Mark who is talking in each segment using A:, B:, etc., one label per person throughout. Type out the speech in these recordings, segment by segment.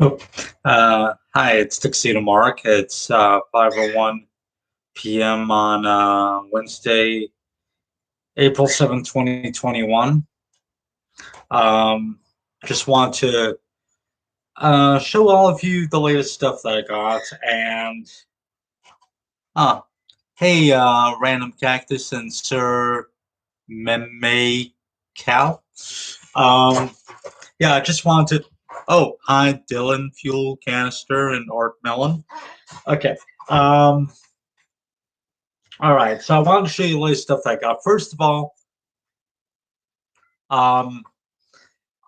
A: Oh, hi, it's Tuxedo Mark. It's 5:01 p.m. on Wednesday, April 7th, 2021. Um, just want to show all of you the latest stuff that I got. And ah, hey, Random Cactus and Sir Meme Cow. Um, yeah, I just wanted. Oh, hi, Dylan, Fuel Canister, and Art Melon. Okay. Um, All right, so I wanted to show you the latest stuff I got. First of all, um,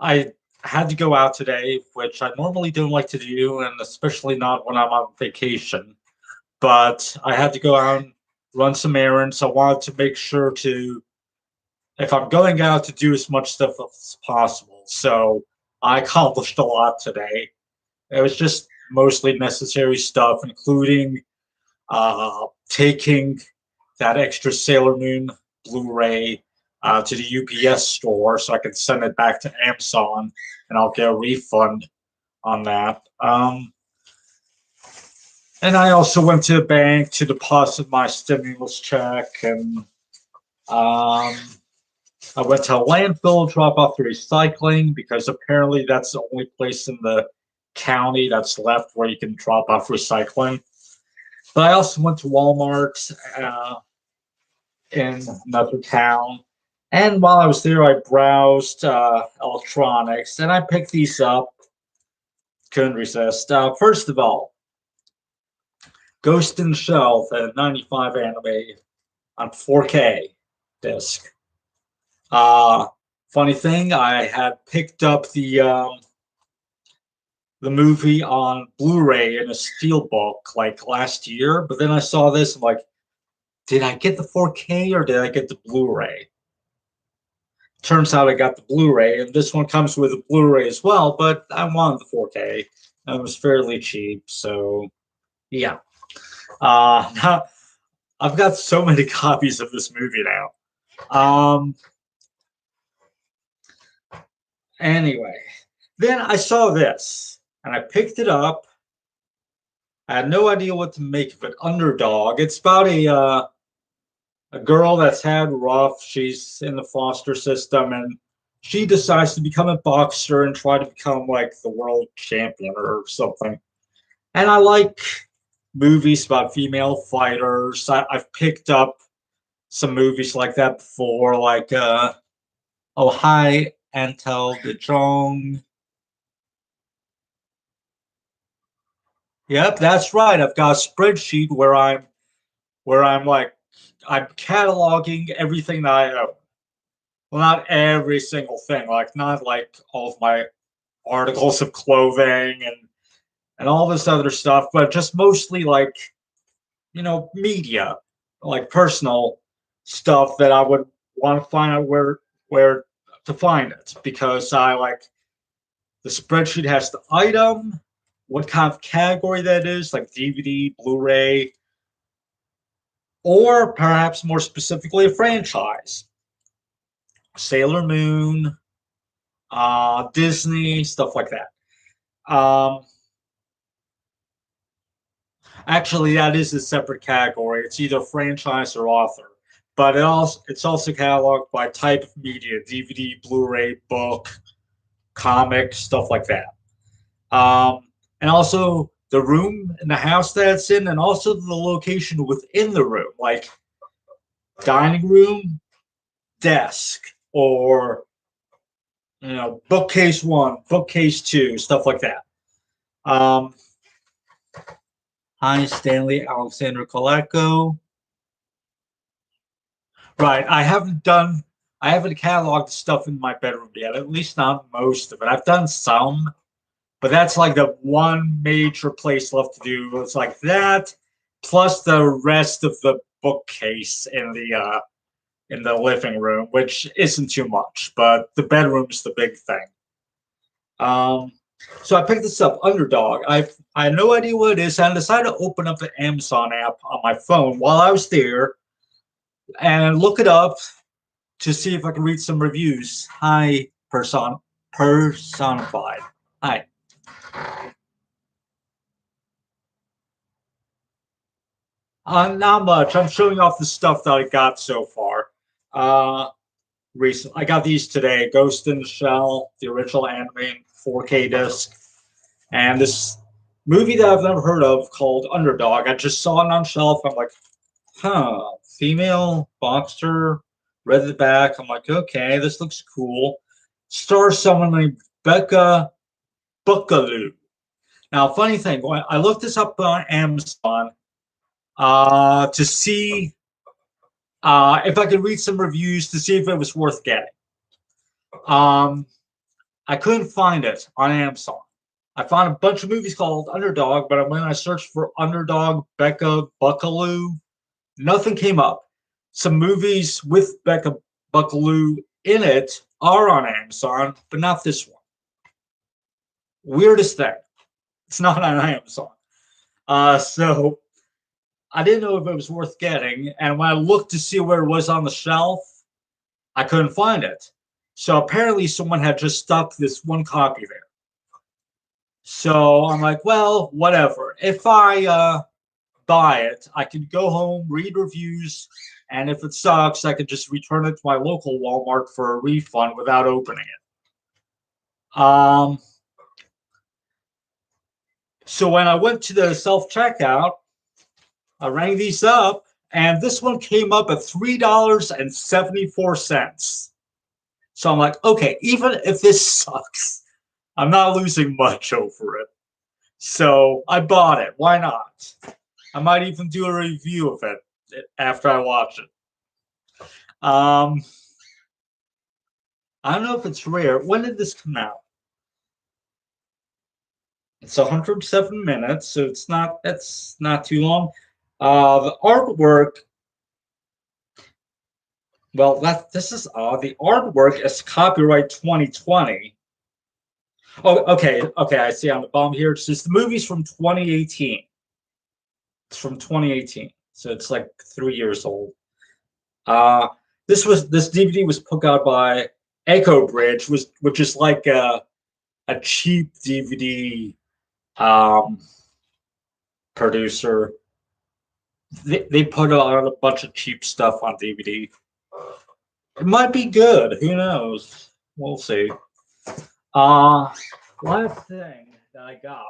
A: I had to go out today, which I normally don't like to do, and especially not when I'm on vacation. But I had to go out and run some errands. So I wanted to make sure to, if I'm going out, to do as much stuff as possible. So I accomplished a lot today. It was just mostly necessary stuff, including taking that extra Sailor Moon Blu-ray to the UPS store so I can send it back to Amazon and I'll get a refund on that. And I also went to the bank to deposit my stimulus check, and um, I went to a landfill to drop off the recycling because apparently that's the only place in the county that's left where you can drop off recycling. But I also went to Walmart in another town. And while I was there, I browsed electronics and I picked these up. Couldn't resist. First of all, Ghost in the Shell, the 95 anime on 4K disc. Uh, Funny thing, I had picked up the movie on Blu-ray in a steelbook like last year, but then I saw this. I'm like, did I get the 4K or did I get the Blu-ray? Turns out I got the Blu-ray, and this one comes with a Blu-ray as well, but I wanted the 4K. And it was fairly cheap, so yeah. Now I've got so many copies of this movie now. Anyway, then I saw this, and I picked it up. I had no idea what to make of it. Underdog. It's about a girl that's had rough. She's in the foster system, and she decides to become a boxer and try to become like the world champion or something. And I like movies about female fighters. I've picked up some movies like that before, like Oh Hi Antel de Jong. Yep, that's right. I've got a spreadsheet where I'm like I'm cataloging everything that I own. Well, not every single thing, like not like all of my articles of clothing and all this other stuff, but just mostly like media, like personal stuff that I would want to find out where to find it because I like the spreadsheet has the item, what kind of category that is, like DVD, Blu-ray, or perhaps more specifically a franchise. Sailor Moon, Disney, stuff like that. Um, Actually, that is a separate category. It's either franchise or author, but it's also cataloged by type of media: DVD, Blu-ray, book, comic, stuff like that. And also the room and the house that it's in, and also the location within the room, like dining room, desk, or bookcase one, bookcase two, stuff like that. Um, Hi, Stanley Alexander Koleko. Right. I haven't cataloged stuff in my bedroom yet, at least not most of it. I've done some, but that's like the one major place left to do. It's like that, plus the rest of the bookcase in the living room, which isn't too much, but the bedroom's the big thing. Um, so I picked this up, Underdog. I had no idea what it is, and I decided to open up the Amazon app on my phone while I was there and look it up to see if I can read some reviews. Hi, personified. Hi. Not much. I'm showing off the stuff that I got so far. Recently, I got these today: Ghost in the Shell, the original anime 4K disc, and this movie that I've never heard of called Underdog. I just saw it on shelf. I'm like, huh, female boxer. Read the back. I'm like, okay, this looks cool. Stars someone named Becca Buckaloo. Now, funny thing, when I looked this up on Amazon to see if I could read some reviews to see if it was worth getting. I couldn't find it on Amazon. I found a bunch of movies called Underdog, but when I searched for Underdog Becca Buckaloo, nothing came up. Some movies with Becca Buckaloo in it are on Amazon, but not this one. Weirdest thing. It's not on Amazon. So I didn't know if it was worth getting. And when I looked to see where it was on the shelf, I couldn't find it. So apparently someone had just stuck this one copy there. So I'm like, well, whatever. If I buy it, I can go home, read reviews, and if it sucks, I could just return it to my local Walmart for a refund without opening it. So when I went to the self-checkout, I rang these up, and this one came up at $3.74. So I'm like, okay, even if this sucks, I'm not losing much over it. So I bought it. Why not? I might even do a review of it after I watch it. I don't know if it's rare. When did this come out? It's 107 minutes, so that's not too long. The artwork, well, this is odd. The artwork is copyright 2020. Oh, okay, I see on the bottom here. It says the movie's from 2018. It's from 2018, so it's like 3 years old. This DVD was put out by Echo Bridge, which is like a cheap DVD producer. They put out a bunch of cheap stuff on DVD. It might be good. Who knows? We'll see. Last thing that I got.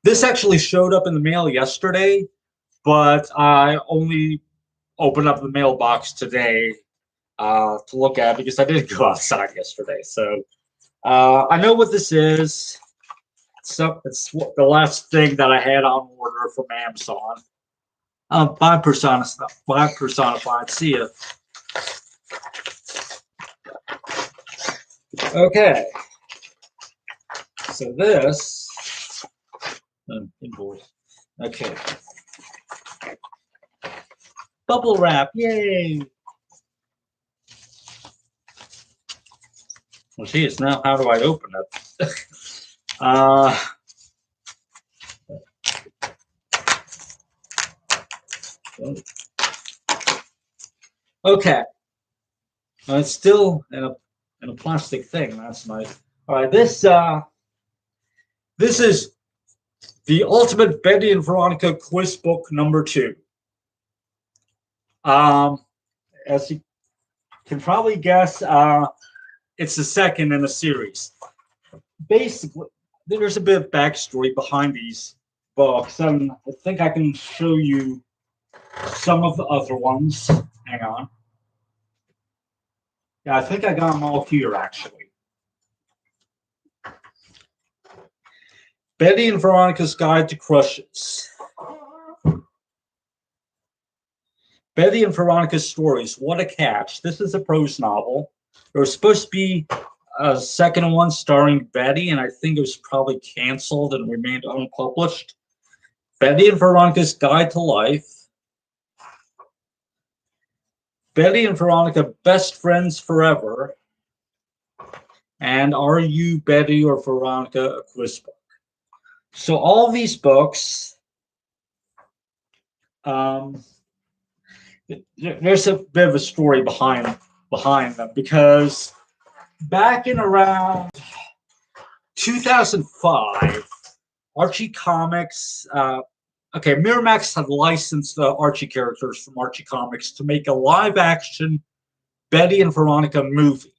A: This actually showed up in the mail yesterday, but I only opened up the mailbox today to look at because I didn't go outside yesterday. So I know what this is. So it's the last thing that I had on order from Amazon. Bye personified. See ya. Okay. So this invoice. Okay. Bubble wrap. Yay. Well, geez, now how do I open it? Okay. It's still in a plastic thing. That's nice. All right, this is the Ultimate Betty and Veronica Quiz Book #2. As you can probably guess, it's the second in the series. Basically, there's a bit of backstory behind these books, and I think I can show you some of the other ones. Hang on. Yeah, I think I got them all here, actually. Betty and Veronica's Guide to Crushes. Betty and Veronica's Stories. What a catch. This is a prose novel. There was supposed to be a second one starring Betty, and I think it was probably canceled and remained unpublished. Betty and Veronica's Guide to Life. Betty and Veronica, Best Friends Forever. And Are You Betty or Veronica, a quiz book. So all these books, there's a bit of a story behind them, because back in around 2005, Archie Comics Okay, Miramax had licensed the Archie characters from Archie Comics to make a live action Betty and Veronica movie.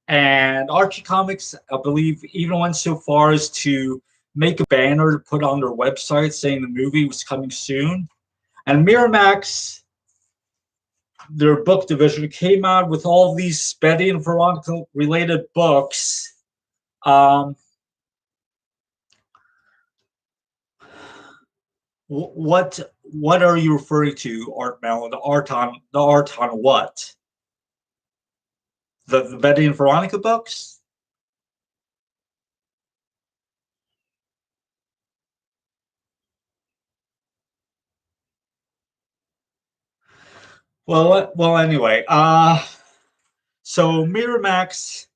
A: And Archie Comics, I believe, even went so far as to make a banner to put on their website saying the movie was coming soon. And Miramax, their book division, came out with all these Betty and Veronica related books. Um, what are you referring to, Art Mel? The art on what? The Betty and Veronica books? Well. Anyway, so Miramax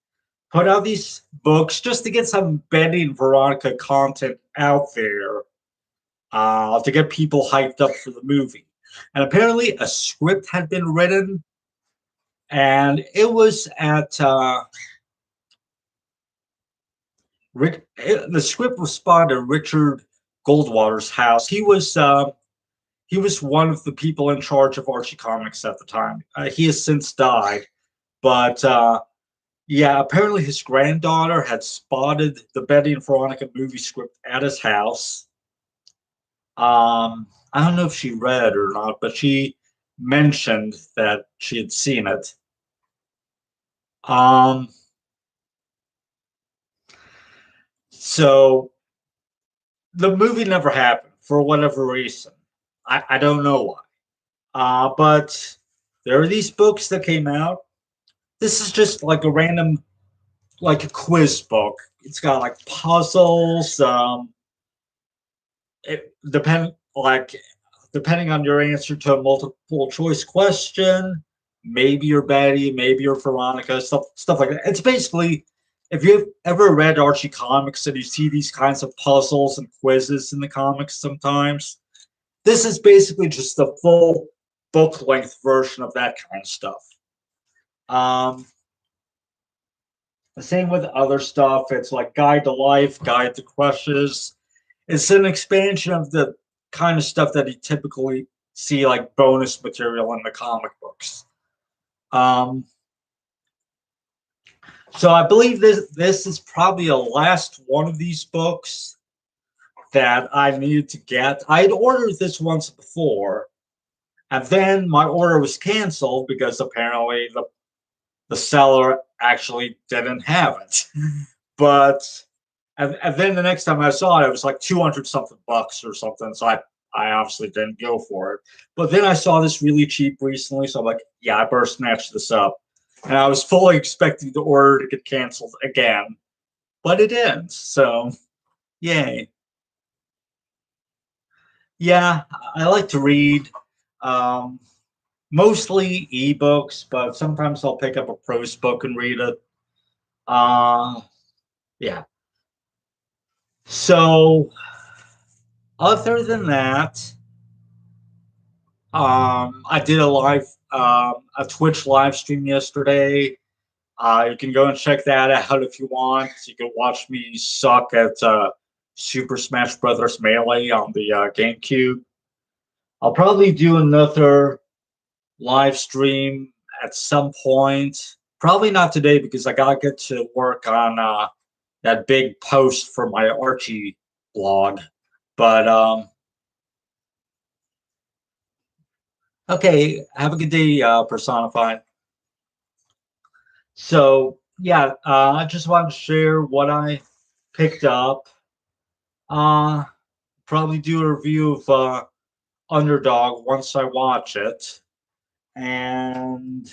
A: put out these books just to get some Betty and Veronica content out there, to get people hyped up for the movie. And apparently, a script had been written, and it was at the script was spotted at Richard Goldwater's house. He was one of the people in charge of Archie Comics at the time. He has since died, but yeah, apparently his granddaughter had spotted the Betty and Veronica movie script at his house. I don't know if she read it or not, but she mentioned that she had seen it. Um, so the movie never happened for whatever reason. I don't know why. But there are these books that came out. This is just like a random, like a quiz book. It's got like puzzles. It depend like depending on your answer to a multiple choice question, maybe you're Betty, maybe you're Veronica, stuff like that. It's basically if you've ever read Archie comics and you see these kinds of puzzles and quizzes in the comics sometimes, this is basically just the full book length version of that kind of stuff. Um, the same with other stuff. It's like Guide to Life, Guide to Crushes. It's an expansion of the kind of stuff that you typically see like bonus material in the comic books. Um, so I believe this is probably a last one of these books that I needed to get. I had ordered this once before, and then my order was canceled because apparently the seller actually didn't have it. But and then the next time I saw it, it was like 200 something bucks or something. So I obviously didn't go for it. But then I saw this really cheap recently. So I'm like, yeah, I better snatch this up. And I was fully expecting the order to get canceled again, but it didn't. So, yay. Yeah, I like to read. Um, Mostly ebooks, but sometimes I'll pick up a prose book and read it. Uh, yeah. So, other than that, I did a Twitch live stream yesterday. You can go and check that out if you want. You can watch me suck at Super Smash Brothers Melee on the GameCube. I'll probably do another live stream at some point. Probably not today because I gotta get to work on that big post for my Archie blog. But okay, have a good day, Personified. So yeah, I just wanted to share what I picked up. Uh, Probably do a review of Underdog once I watch it, and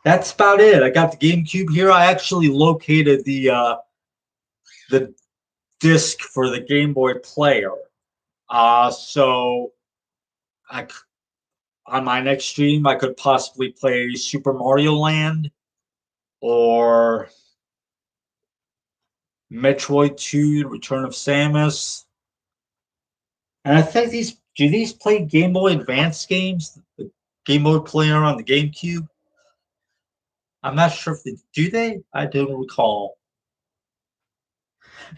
A: that's about it. I got the GameCube here. I actually located the disc for the Game Boy Player. So I on my next stream I could possibly play Super Mario Land or Metroid 2: Return of Samus. And I think these play Game Boy Advance games? The Game Boy Player on the GameCube? I'm not sure if they do they. I don't recall.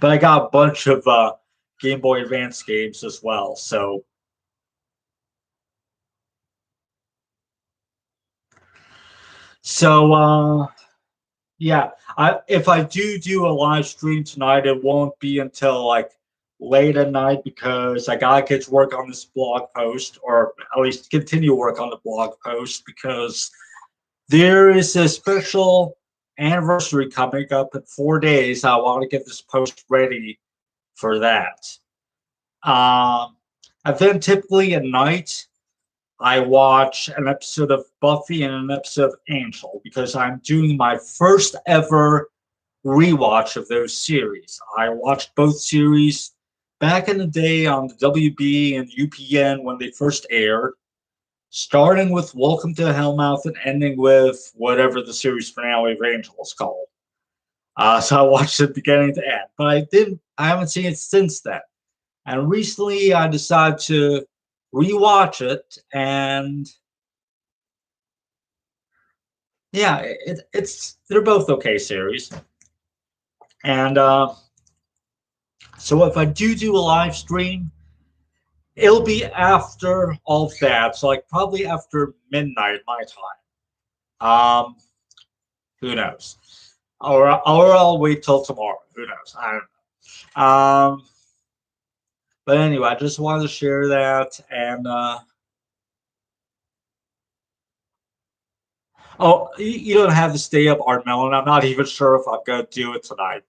A: But I got a bunch of Game Boy Advance games as well. So yeah, if I do a live stream tonight, it won't be until like late at night because I gotta get to work on this blog post, or at least continue work on the blog post, because there is a special anniversary coming up in 4 days. I want to get this post ready for that. And then typically at night, I watch an episode of Buffy and an episode of Angel because I'm doing my first ever rewatch of those series. I watched both series back in the day on the WB and UPN when they first aired, starting with Welcome to Hellmouth and ending with whatever the series finale of Angel is called. So I watched it beginning to end, but I haven't seen it since then. And recently I decided to rewatch it, and yeah, they're both okay series. And so if I do a live stream, it'll be after all of that, so like probably after midnight my time. Who knows? Or I'll wait till tomorrow. Who knows? I don't know. But anyway, I just wanted to share that. And oh, you don't have to stay up, Art Melon. I'm not even sure if I'm gonna do it tonight.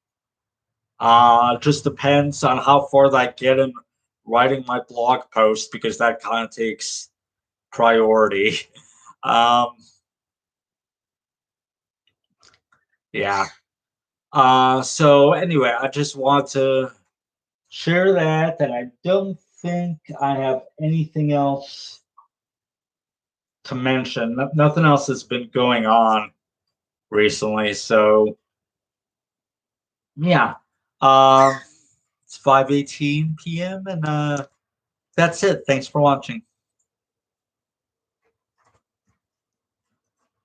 A: It just depends on how far I get in writing my blog post, because that kind of takes priority. Um, yeah. So anyway, I just want to share that, and I don't think I have anything else to mention. Nothing else has been going on recently. So yeah, it's 5:18 p.m. and that's it. Thanks for watching.